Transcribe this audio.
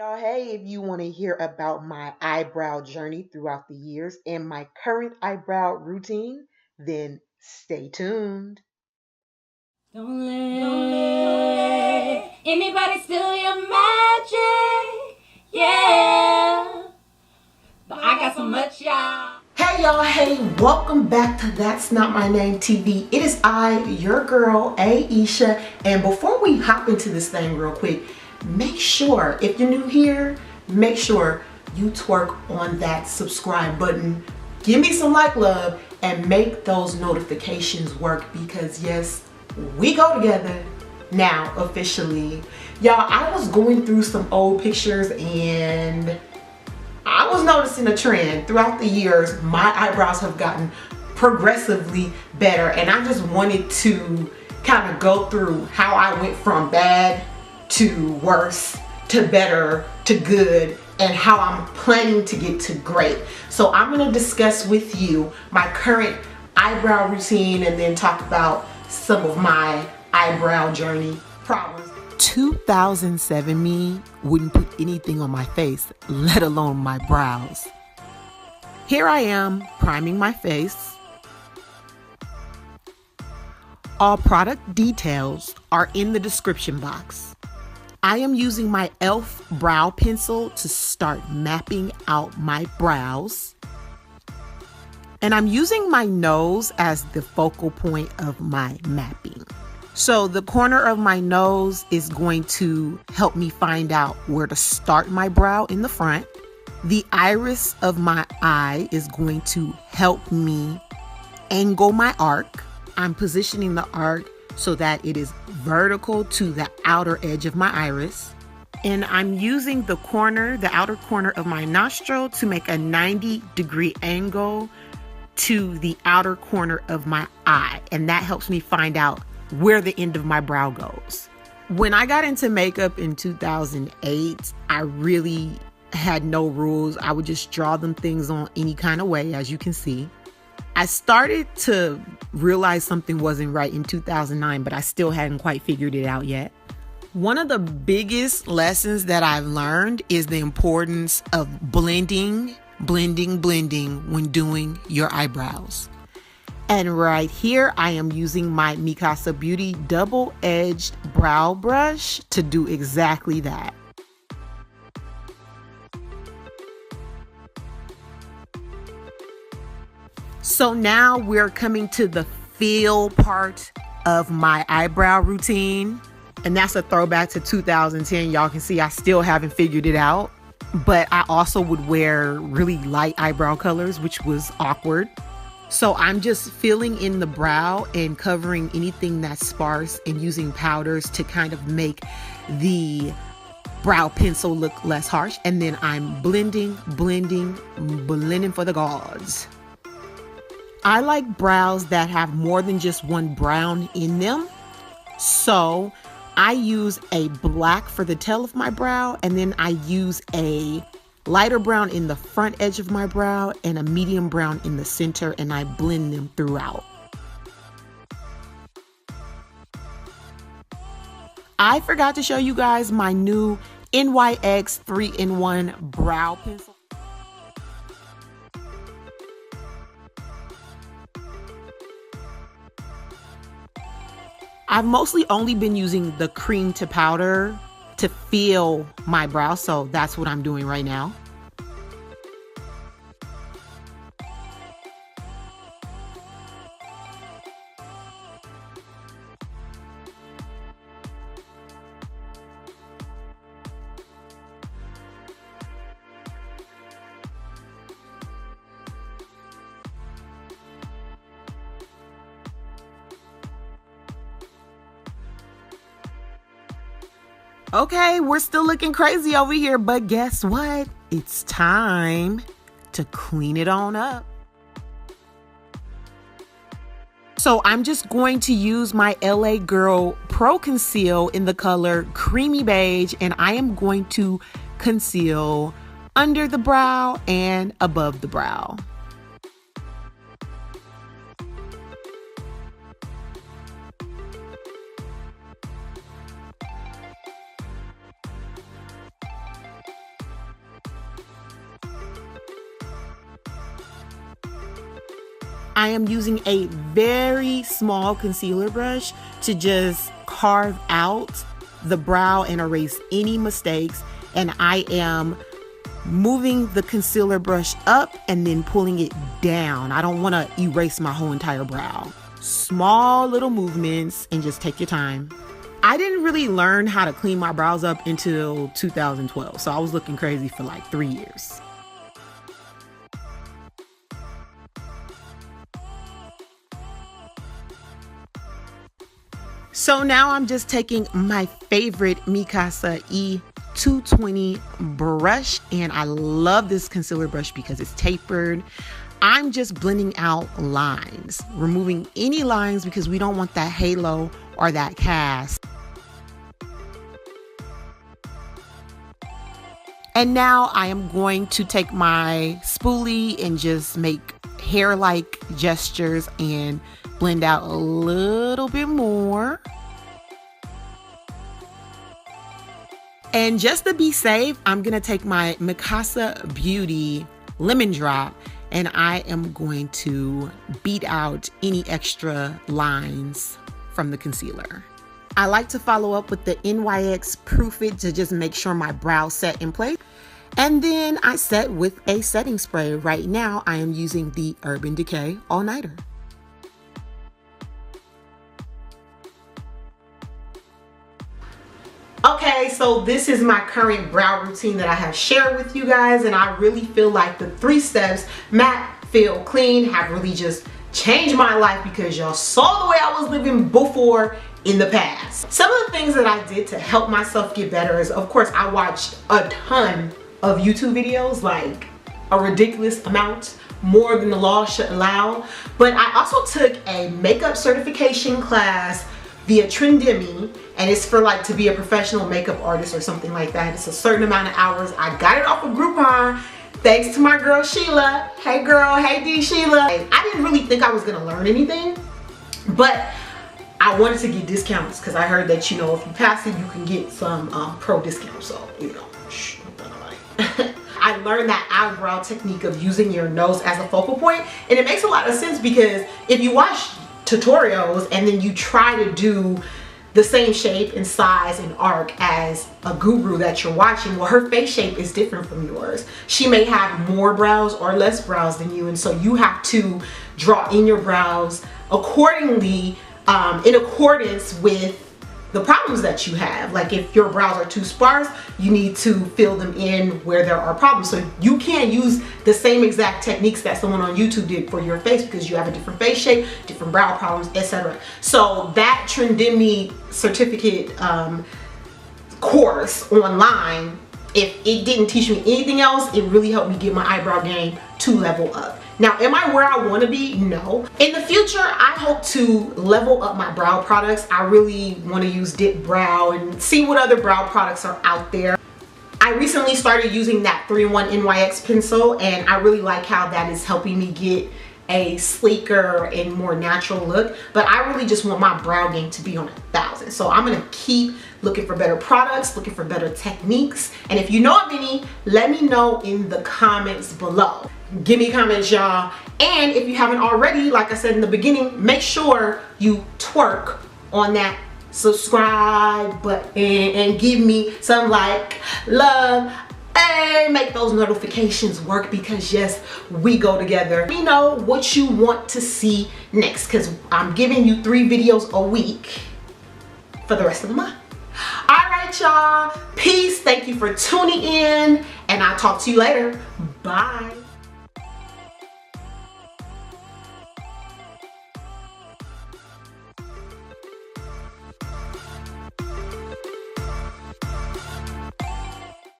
Y'all, hey, if you want to hear about my eyebrow journey throughout the years and my current eyebrow routine, then stay tuned. Don't let anybody steal your magic. Yeah. But I got so much, y'all. Hey y'all, hey, welcome back to That's Not My Name TV. It is I, your girl, Aisha, and before we hop into this thing real quick, make sure, if you're new here, make sure you twerk on that subscribe button. Give me some like love and make those notifications work because yes, we go together now officially. Y'all, I was going through some old pictures and I was noticing a trend throughout the years. My eyebrows have gotten progressively better, and I just wanted to kind of go through how I went from bad to worse to better to good and how I'm planning to get to great. So I'm going to discuss with you my current eyebrow routine and then talk about some of my eyebrow journey problems. 2007 me wouldn't put anything on my face, let alone my brows. Here I am priming my face. All product details are in the description box. I am using my e.l.f. brow pencil to start mapping out my brows. And I'm using my nose as the focal point of my mapping. So the corner of my nose is going to help me find out where to start my brow in the front. The iris of my eye is going to help me angle my arc. I'm positioning the arc so that it is vertical to the outer edge of my iris. And I'm using the outer corner of my nostril to make a 90-degree angle to the outer corner of my eye. And that helps me find out where the end of my brow goes. When I got into makeup in 2008, I really had no rules. I would just draw them things on any kind of way, as you can see. I started to realize something wasn't right in 2009, but I still hadn't quite figured it out yet. One of the biggest lessons that I've learned is the importance of blending when doing your eyebrows. And right here, I am using my Mikasa Beauty double-edged brow brush to do exactly that. So now we're coming to the fill part of my eyebrow routine. And that's a throwback to 2010. Y'all can see I still haven't figured it out. But I also would wear really light eyebrow colors, which was awkward. So I'm just filling in the brow and covering anything that's sparse and using powders to kind of make the brow pencil look less harsh. And then I'm blending for the gods. I like brows that have more than just one brown in them. So I use a black for the tail of my brow, and then I use a lighter brown in the front edge of my brow and a medium brown in the center, and I blend them throughout. I forgot to show you guys my new NYX 3-in-1 brow pencil. I've mostly only been using the cream to powder to feel my brow, so that's what I'm doing right now. Okay, we're still looking crazy over here, but guess what? It's time to clean it on up. So I'm just going to use my LA Girl Pro Conceal in the color Creamy Beige, and I am going to conceal under the brow and above the brow. I am using a very small concealer brush to just carve out the brow and erase any mistakes. And I am moving the concealer brush up and then pulling it down. I don't want to erase my whole entire brow. Small little movements and just take your time. I didn't really learn how to clean my brows up until 2012, so I was looking crazy for like 3 years. So now I'm just taking my favorite Mikasa E220 brush, and I love this concealer brush because it's tapered. I'm just blending out lines, removing any lines because we don't want that halo or that cast. And now I am going to take my spoolie and just make hair-like gestures and blend out a little bit more. And just to be safe, I'm gonna take my Mikasa Beauty Lemon Drop and I am going to beat out any extra lines from the concealer. I like to follow up with the NYX Proof It to just make sure my brow set in place. And then I set with a setting spray. Right now, I am using the Urban Decay All Nighter. Okay, so this is my current brow routine that I have shared with you guys, and I really feel like the 3 steps, matte, feel clean, have really just changed my life because y'all saw the way I was living before in the past. Some of the things that I did to help myself get better is, of course, I watched a ton of YouTube videos, like a ridiculous amount, more than the law should allow. But I also took a makeup certification class via Trendemi, and it's for like to be a professional makeup artist or something like that. It's a certain amount of hours. I got it off of Groupon thanks to my girl Sheila. Hey girl, hey D Sheila. I didn't really think I was gonna learn anything, but I wanted to get discounts because I heard that, you know, if you pass it, you can get some pro discounts. So, you know, shh, don't nobody. I learned that eyebrow technique of using your nose as a focal point, and it makes a lot of sense because if you watch tutorials and then you try to do the same shape and size and arc as a guru that you're watching, well, her face shape is different from yours. She may have more brows or less brows than you, and so you have to draw in your brows accordingly, in accordance with the problems that you have. Like if your brows are too sparse, you need to fill them in where there are problems. So you can't use the same exact techniques that someone on YouTube did for your face because you have a different face shape, different brow problems, etc. So that Trendemi certificate course online, if it didn't teach me anything else, it really helped me get my eyebrow game to level up. Now, am I where I want to be? No. In the future, I hope to level up my brow products. I really want to use Dip Brow and see what other brow products are out there. I recently started using that 3-in-1 NYX pencil, and I really like how that is helping me get a sleeker and more natural look. But I really just want my brow game to be on 1,000. So I'm going to keep looking for better products, looking for better techniques. And if you know of any, let me know in the comments below. Give me comments, y'all. And if you haven't already, like I said in the beginning, make sure you twerk on that subscribe button and give me some like, love, and make those notifications work because yes, we go together. Let me know what you want to see next because I'm giving you 3 videos a week for the rest of the month. All right, y'all. Peace. Thank you for tuning in, and I'll talk to you later. Bye.